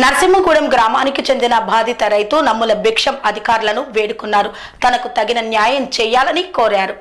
నరసింహగూడెం గ్రామానికి చెందిన బాధిత రైతు నమ్ముల భిక్షం అధికారులను వేడుకున్నారు. తనకు తగిన న్యాయం చేయాలని కోరారు.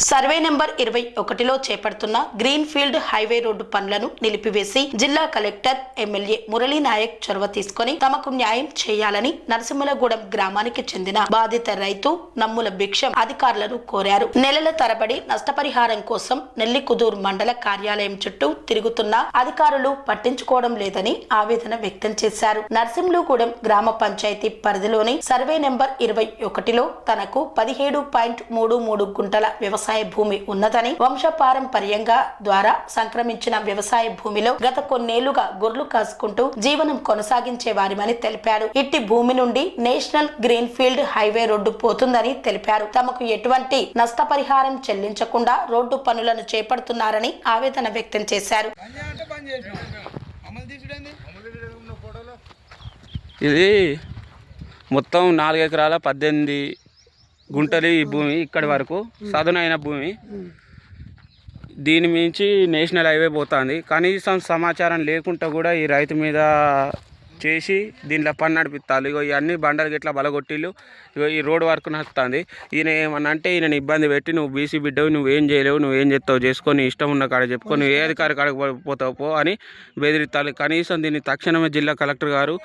సర్వే నెంబర్ 21లో చేపడుతున్న గ్రీన్ ఫీల్డ్ హైవే రోడ్డు పనులను నిలిపివేసి జిల్లా కలెక్టర్ ఎమ్మెల్యే మురళీ నాయక్ చొరవ తీసుకుని తమకు న్యాయం చేయాలని నరసింహగూడెం గ్రామానికి చెందిన బాధిత రైతు నమ్ముల భిక్షం అధికారులను కోరారు. నెలల తరబడి నష్టపరిహారం కోసం నెల్లికుదురు మండల కార్యాలయం చుట్టూ తిరుగుతున్న అధికారులు పట్టించుకోవడం లేదని ఆవేదన వ్యక్తం చేశారు. నరసింహగూడెం గ్రామ పంచాయతీ పరిధిలోని సర్వే నెంబర్ 21లో తనకు 17.33 గుంటల వ్యవసాయ భూమి ఉన్నదని, వంశపారంపర్యంగా ద్వారా సంక్రమించిన వ్యవసాయ భూమిలో గత కొన్నేళ్లుగా గొర్రెలు కాసుకుంటూ జీవనం కొనసాగించే వారిమని తెలిపారు. ఇట్టి భూమి నుండి national green field highway road పోతుందని తెలిపారు. తమకు ఎటువంటి నష్టపరిహారం చెల్లించకుండా రోడ్డు పనులను చేపడుతున్నారని ఆవేదన వ్యక్తం చేశారు. ఇది మొత్తం 4 ఎకరాల 18 గుంటలు ఈ భూమి, ఇక్కడి వరకు సదునైన భూమి. దీని మించి నేషనల్ హైవే పోతుంది. కనీసం సమాచారం లేకుండా కూడా ఈ రైతు మీద చేసి దీంట్లో పని నడిపిస్తారు. ఇగో ఇవన్నీ బండలు గిట్లా బలగొట్టిళ్ళు. ఇగో ఈ రోడ్ వర్క్ నడుస్తుంది. ఈయన ఏమన్నా అంటే ఈయన ఇబ్బంది పెట్టి నువ్వు బీసీ బిడ్డవు, నువ్వేం చేయలేవు, నువ్వేం చేస్తావు చేసుకొని ఇష్టం ఉన్న కాడ చెప్పుకొని నువ్వు ఏ అధికారి కాడకు పోతావు పో అని బెదిరిస్తారు. కనీసం దీన్ని తక్షణమే జిల్లా కలెక్టర్ గారు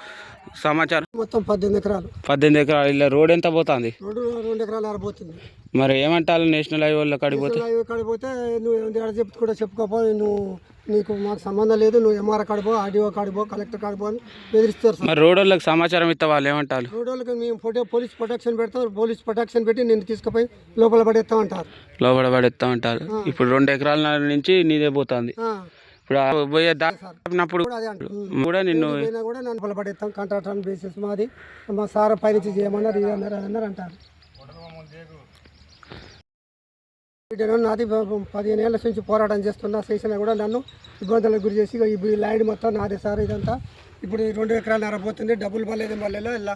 సమాచారం. మొత్తం 18 ఎకరాలు. 18 ఎకరాలు. ఇలా రోడ్ ఎంత పోతుంది? రోడ్డు 2 ఎకరాలు ఆరిపోతుంది. మరి ఏమంటారు నేషనల్ హైవేలో కాడిపోతే? కాడిపోతే నువ్వు ఎక్కడ చెప్తూ కూడా చెప్పుకోపో, నీకు మాకు సంబంధం లేదు, నువ్వు ఎంఆర్ కాడిపో, ఆర్డీఓ కాడిపో, కలెక్టర్ కాడిపో అని బెదిరిస్తారు. మరి రోడ్ వాళ్ళకి సమాచారం ఇస్తా వాళ్ళు ఏమంటారు? రోడ్ వాళ్ళకి మేము పోలీస్ ప్రొటెక్షన్ పెడతాం, పోలీస్ ప్రొటెక్షన్ పెట్టి నేను తీసుకుపోయి లోపల పడేస్తాం అంటారు. లోపల పడేస్తా అంటారు. ఇప్పుడు 2 ఎకరాల నుంచి నీదే పోతుంది. ఇప్పుడు పోయే దాటినప్పుడు కూడా నిన్ను లోపల పడేస్తాం. కాంట్రాక్టర్ బేసిస్ మాది, మా సార్ పైనుంచి చేయమన్నారు, ఇది అన్నారు, అదన్నారు అంటారు. నాది 15 ఏళ్ళ నుంచి పోరాటం చేస్తున్నా, చేసినా కూడా నన్ను ఇబ్బందులకు గురి చేసి ఈ ల్యాండ్ మొత్తం నాదే సార్ ఇదంతా. ఇప్పుడు 2 ఎకరాలు నరపోతుంది. డబ్బులు పడలేదు, మళ్ళీ ఇళ్ళ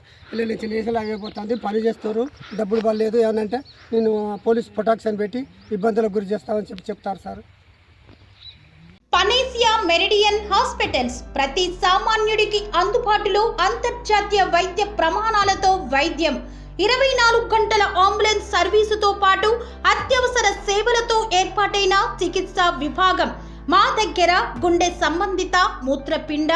నుంచి నేషనల్ ఆగిపోతుంది. పని చేస్తారు, డబ్బులు పడలేదు ఏమనంటే నేను పోలీస్ ప్రొటెక్షన్ పెట్టి ఇబ్బందులకు గురి చేస్తామని చెప్తారు సార్. పనేసియా మెరిడియన్ హాస్పిటల్స్ ప్రతి సామాన్యుడికి అందుబాటులో అంతర్జాతీయ వైద్య ప్రమాణాలతో వైద్యం, 24 గంటల అంబులెన్స్ సర్వీసుతో పాటు అత్యవసర సేవలతో ఏర్పాటైన చికిత్సా విభాగం. మా దగ్గర గుండె సంబంధిత, మూత్రపిండ,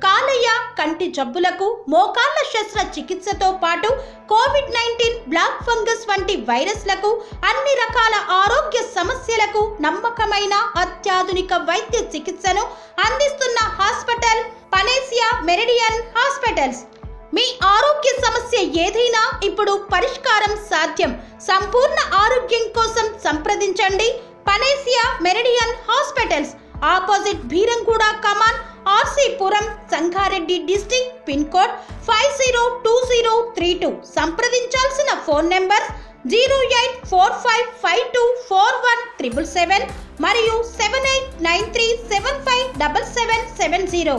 కాలేయ, కంటి జబ్బులకు, మోకాళ్ల శస్త్ర చికిత్సతో పాటు కోవిడ్-19, బ్లాక్ ఫంగస్ వంటి వైరస్లకు, అన్ని రకాల ఆరోగ్య సమస్యలకు నమ్మకమైన అత్యాధునిక వైద్య చికిత్సను అందిస్తున్న హాస్పిటల్ పనేసియా మెరిడియన్ హాస్పిటల్స్. మీ ఆరోగ్య సమస్య ఏదైనా ఇప్పుడు పరిష్కారం సాధ్యం. సంపూర్ణ ఆరోగ్యం కోసం సంప్రదించండి Panacea Meridian hospitals, opposite Beeramguda Kaman, RC Puram, Sangareddy district, pin code 502032. సంప్రదించాల్సిన ఫోన్ నెంబర్ 0845524177 మరియు 7893757770.